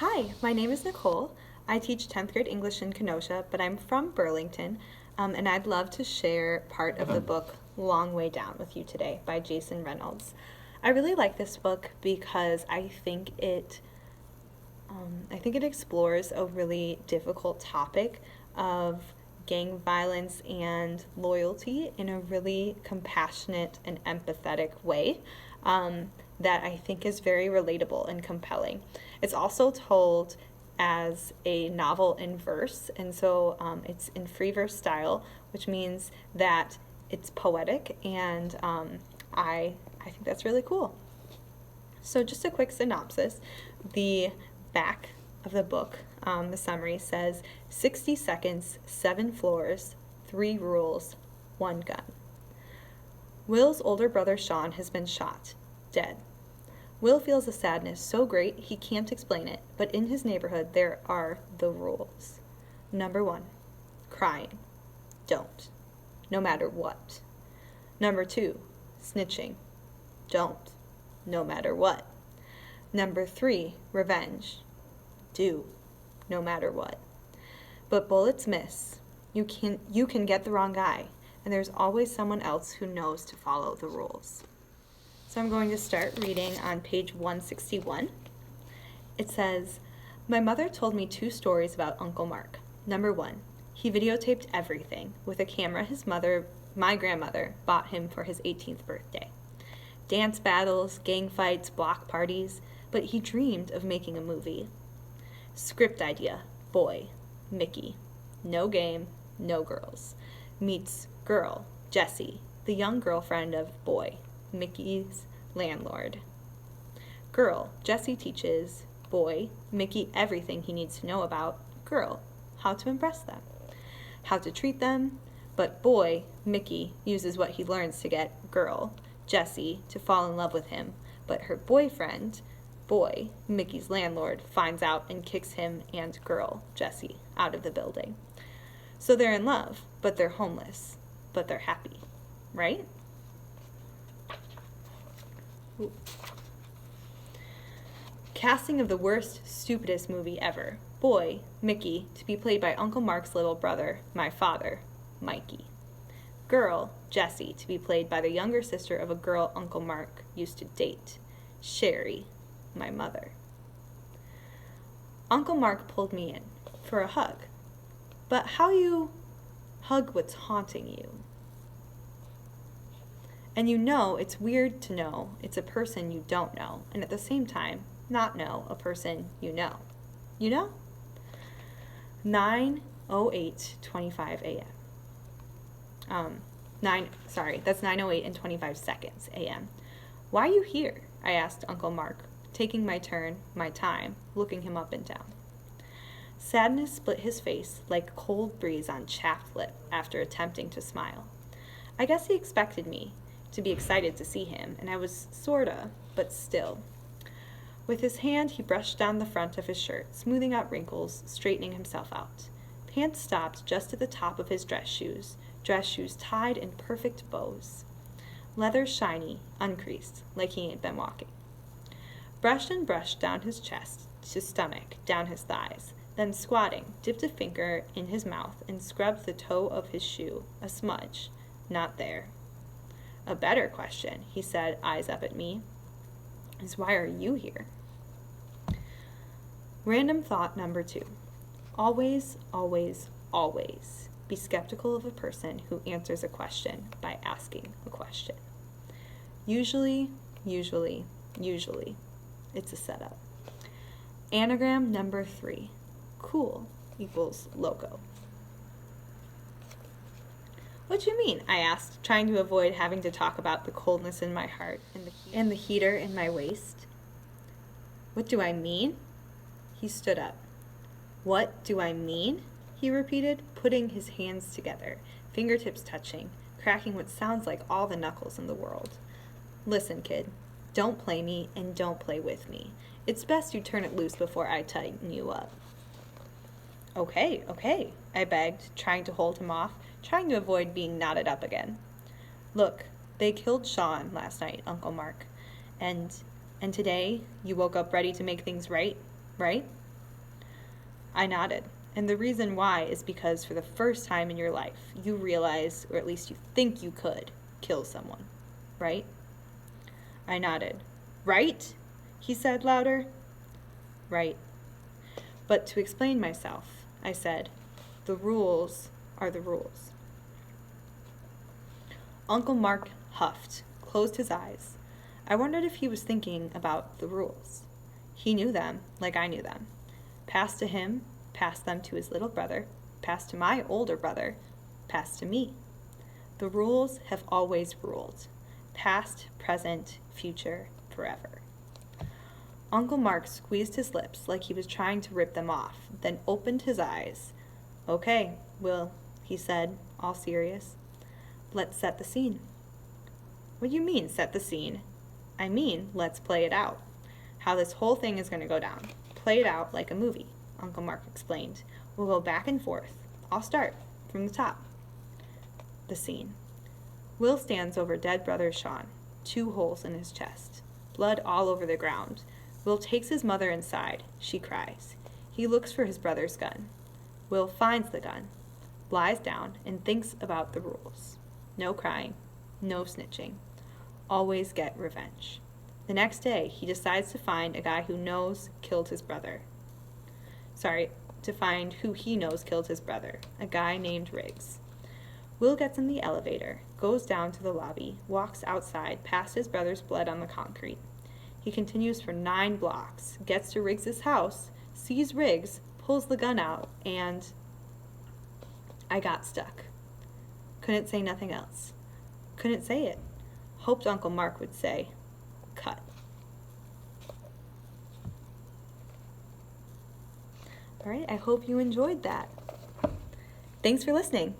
Hi, my name is Nicole. I teach 10th grade English in Kenosha, but I'm from Burlington, and I'd love to share part of the book Long Way Down with you today by Jason Reynolds. I really like this book because I think it explores a really difficult topic of gang violence and loyalty in a really compassionate and empathetic way that I think is very relatable and compelling. It's also told as a novel in verse, and so it's in free verse style, which means that it's poetic, and I think that's really cool. So just a quick synopsis. The back of the book, the summary says 60 seconds, 7 floors, 3 rules, 1 gun. Will's older brother Sean has been shot, dead. Will feels a sadness so great he can't explain it, but in his neighborhood there are the rules. Number 1, crying. Don't. No matter what. Number 2, snitching. Don't. No matter what. Number 3, revenge. Do. No matter what. But bullets miss. You can get the wrong guy, and there's always someone else who knows to follow the rules. So I'm going to start reading on page 161. It says, "My mother told me 2 stories about Uncle Mark. Number 1, he videotaped everything with a camera my grandmother, bought him for his 18th birthday. Dance battles, gang fights, block parties, but he dreamed of making a movie. Script idea, boy, Mickey. No game, no girls. Meets girl, Jessie, the young girlfriend of boy, Mickey's landlord. Girl, Jessie teaches boy, Mickey everything he needs to know about girl, how to impress them, how to treat them, but boy, Mickey, uses what he learns to get girl, Jessie, to fall in love with him, but her boyfriend, boy, Mickey's landlord, finds out and kicks him and girl, Jessie, out of the building. So they're in love, but they're homeless, but they're happy, right?" Ooh. Casting of the worst, stupidest movie ever. Boy, Mickey, to be played by Uncle Mark's little brother, my father, Mikey. Girl, Jessie, to be played by the younger sister of a girl Uncle Mark used to date, Sherry, my mother. Uncle Mark pulled me in for a hug. But how you hug what's haunting you? And you know it's weird to know it's a person you don't know, and at the same time, not know a person you know. You know? 9:08:25 a.m. That's 9:08 and 25 seconds a.m. "Why are you here?" I asked Uncle Mark, taking my turn, my time, looking him up and down. Sadness split his face like a cold breeze on chapped lip after attempting to smile. I guess he expected me to be excited to see him, and I was sorta, but still. With his hand, he brushed down the front of his shirt, smoothing out wrinkles, straightening himself out. Pants stopped just at the top of his dress shoes tied in perfect bows. Leather shiny, uncreased, like he ain't been walking. Brushed and brushed down his chest to stomach, down his thighs, then squatting, dipped a finger in his mouth and scrubbed the toe of his shoe, a smudge, not there. "A better question," he said, eyes up at me, "is why are you here?" Random thought number 2. Always, always, always be skeptical of a person who answers a question by asking a question. Usually, it's a setup. Anagram number 3. Cool equals loco. "What do you mean?" I asked, trying to avoid having to talk about the coldness in my heart and the heater in my waist. "What do I mean?" He stood up. "What do I mean?" he repeated, putting his hands together, fingertips touching, cracking what sounds like all the knuckles in the world. "Listen, kid, don't play me and don't play with me. It's best you turn it loose before I tighten you up." Okay, I begged, trying to hold him off, trying to avoid being knotted up again. "Look, they killed Sean last night, Uncle Mark, and today you woke up ready to make things right, right?" I nodded. And the reason why is because for the first time in your life, you realize, or at least you think you could, kill someone, right? I nodded. Right? He said louder. Right. But to explain myself, I said, the rules are the rules. Uncle Mark huffed, closed his eyes. I wondered if he was thinking about the rules. He knew them like I knew them. Passed to him, passed them to his little brother, passed to my older brother, passed to me. The rules have always ruled. Past, present, future, forever. Uncle Mark squeezed his lips like he was trying to rip them off, then opened his eyes. Okay, Will, he said, all serious. Let's set the scene. What do you mean, set the scene? I mean, let's play it out. How this whole thing is going to go down. Play it out like a movie, Uncle Mark explained. We'll go back and forth. I'll start from the top. The scene. Will stands over dead brother Sean, 2 holes in his chest, blood all over the ground. Will takes his mother inside. She cries. He looks for his brother's gun. Will finds the gun, lies down, and thinks about the rules. No crying, no snitching. Always get revenge. The next day, he decides to find a guy who knows killed his brother. To find who he knows killed his brother, a guy named Riggs. Will gets in the elevator, goes down to the lobby, walks outside past his brother's blood on the concrete. He continues for 9 blocks, gets to Riggs's house, sees Riggs, pulls the gun out, and I got stuck. Couldn't say nothing else. Couldn't say it. Hoped Uncle Mark would say, cut. All right, I hope you enjoyed that. Thanks for listening.